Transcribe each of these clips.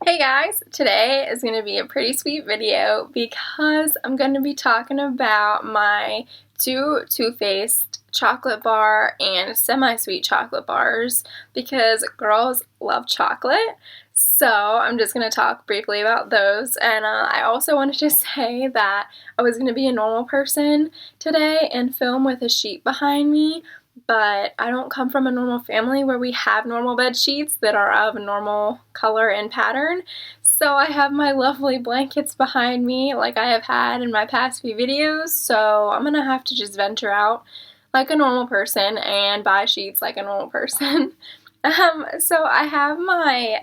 Hey guys, today is going to be a pretty sweet video because I'm going to be talking about my two Too Faced chocolate bar and semi-sweet chocolate bars because girls love chocolate. So I'm just going to talk briefly about those, and I also wanted to say that I was going to be a normal person today and film with a sheet behind me, but I don't come from a normal family where we have normal bed sheets that are of normal color and pattern. So I have my lovely blankets behind me like I have had in my past few videos, so I'm gonna have to just venture out like a normal person and buy sheets like a normal person. So I have my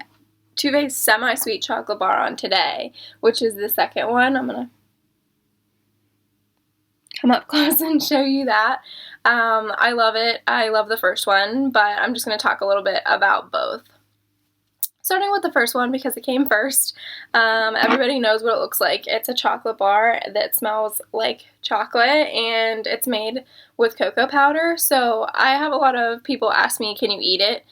Too Faced semi-sweet chocolate bar on today, which is the second one. I'm gonna come up close and show you that. I love it. I love the first one, but I'm just going to talk a little bit about both. Starting with the first one because it came first. Everybody knows what it looks like. It's a chocolate bar that smells like chocolate, and it's made with cocoa powder. So I have a lot of people ask me, can you eat it?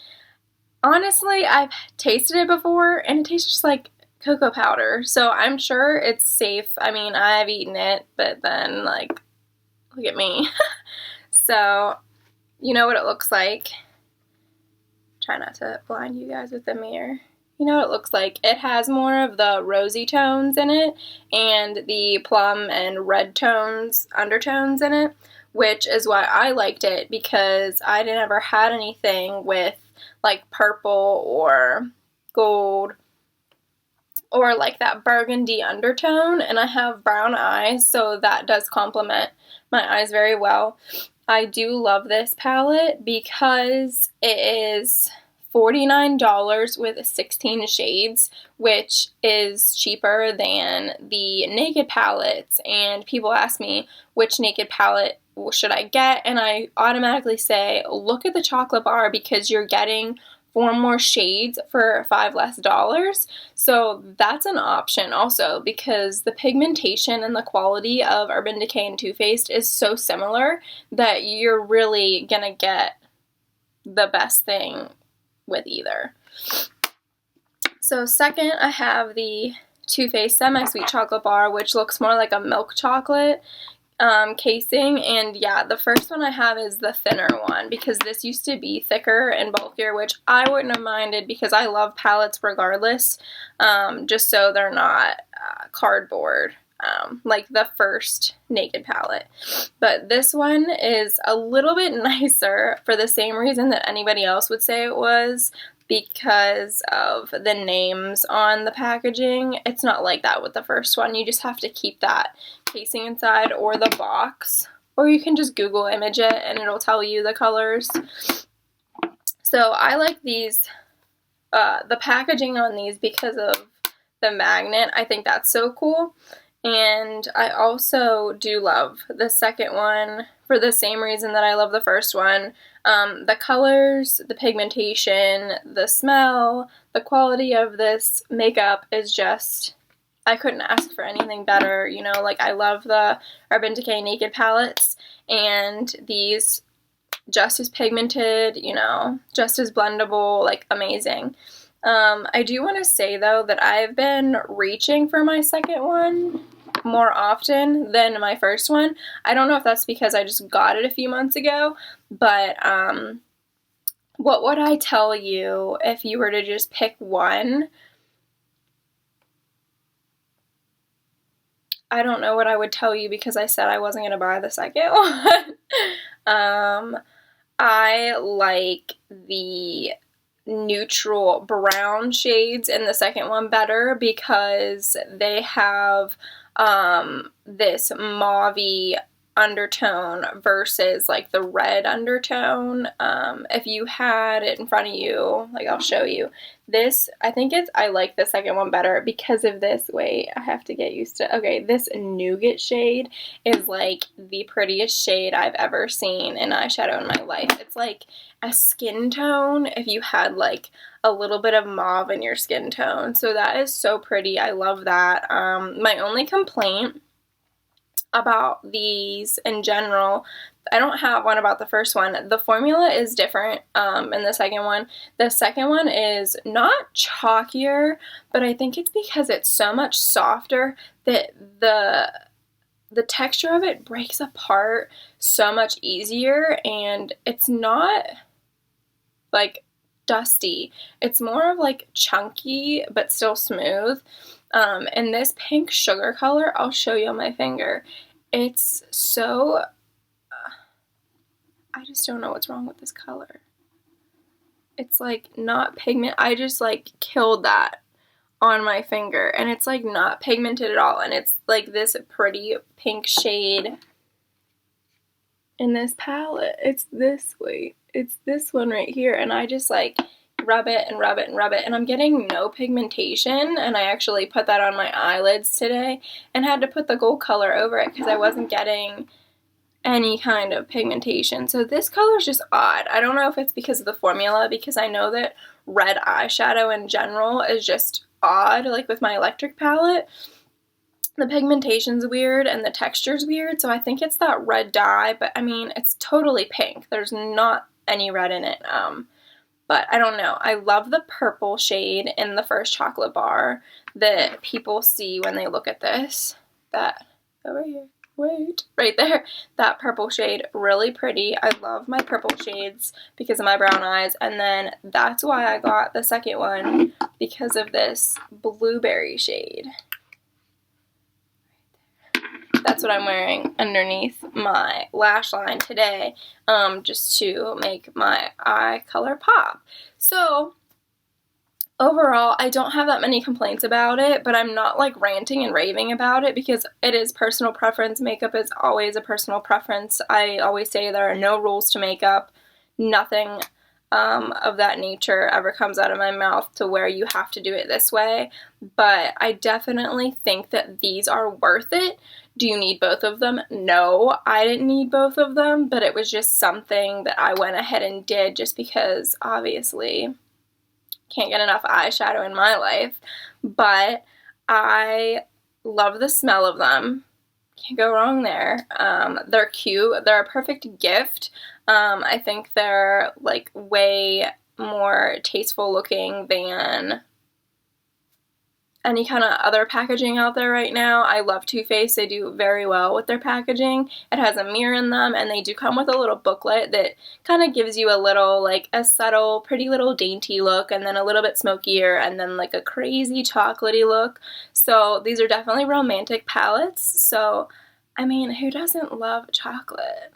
Honestly, I've tasted it before, and it tastes just like cocoa powder. So I'm sure it's safe. I mean, I've eaten it, but then, like, look at me. So, you know what it looks like. Try not to blind you guys with the mirror. You know what it looks like. It has more of the rosy tones in it and the plum and red tones, undertones in it, which is why I liked it, because I never had anything with like purple or gold or like that burgundy undertone, and I have brown eyes, so that does complement my eyes very well. I do love this palette because it is $49 with 16 shades, which is cheaper than the Naked palettes, and people ask me which Naked palette should I get, and I automatically say look at the chocolate bar because you're getting 4 more shades for $5 less. So that's an option also, because the pigmentation and the quality of Urban Decay and Too Faced is so similar that you're really gonna get the best thing with either. So second, I have the Too Faced Semi-Sweet Chocolate Bar, which looks more like a milk chocolate casing, and yeah, the first one I have is the thinner one because this used to be thicker and bulkier, which I wouldn't have minded because I love palettes regardless, just so they're not cardboard like the first Naked palette. But this one is a little bit nicer for the same reason that anybody else would say it was, because of the names on the packaging. It's not like that with the first one. You just have to keep that casing inside or the box, or you can just Google image it and it'll tell you the colors. So I like these, the packaging on these, because of the magnet. I think that's so cool. And I also do love the second one for the same reason that I love the first one. The colors, the pigmentation, the smell, the quality of this makeup is just, I couldn't ask for anything better. You know, like I love the Urban Decay Naked palettes, and these just as pigmented, you know, just as blendable, like amazing. I do want to say though that I've been reaching for my second one more often than my first one. I don't know if that's because I just got it a few months ago, but what would I tell you if you were to just pick one? I don't know what I would tell you because I said I wasn't going to buy the second one. I like the neutral brown shades in the second one better because they have this mauve-y undertone versus like the red undertone. If you had it in front of you, like I'll show you this, I like the second one better because of this. Wait, I have to get used to, okay, this nougat shade is like the prettiest shade I've ever seen in eyeshadow in my life. It's like a skin tone if you had like a little bit of mauve in your skin tone. So that is so pretty. I love that. My only complaint about these in general. I don't have one about the first one. The formula is different in the second one. The second one is not chalkier, but I think it's because it's so much softer that the texture of it breaks apart so much easier, and it's not like dusty. It's more of like chunky but still smooth. And this pink sugar color, I'll show you on my finger. It's so, I just don't know what's wrong with this color. It's like not pigment. I just like killed that on my finger, and it's like not pigmented at all, and it's like this pretty pink shade in this palette. It's this way. It's this one right here, and I just like rub it and rub it and rub it, and I'm getting no pigmentation, and I actually put that on my eyelids today and had to put the gold color over it because I wasn't getting any kind of pigmentation. So this color is just odd. I don't know if it's because of the formula, because I know that red eyeshadow in general is just odd, like with my electric palette. The pigmentation's weird and the texture's weird, so I think it's that red dye, but I mean, it's totally pink. There's not any red in it. But I don't know. I love the purple shade in the first chocolate bar that people see when they look at this. That over here. Wait, right there. That purple shade, really pretty. I love my purple shades because of my brown eyes, and then that's why I got the second one, because of this blueberry shade. That's what I'm wearing underneath my lash line today, just to make my eye color pop. So overall, I don't have that many complaints about it, but I'm not like ranting and raving about it because it is personal preference. Makeup is always a personal preference. I always say there are no rules to makeup. Nothing of that nature ever comes out of my mouth to where you have to do it this way, but I definitely think that these are worth it. Do you need both of them? No, I didn't need both of them, but it was just something that I went ahead and did just because obviously can't get enough eyeshadow in my life, but I love the smell of them. Can't go wrong there. They're cute. They're a perfect gift. I think they're like way more tasteful looking than any kind of other packaging out there right now. I love Too Faced. They do very well with their packaging. It has a mirror in them, and they do come with a little booklet that kind of gives you a little, like, a subtle, pretty little dainty look, and then a little bit smokier, and then like a crazy chocolatey look. So these are definitely romantic palettes. So, I mean, who doesn't love chocolate?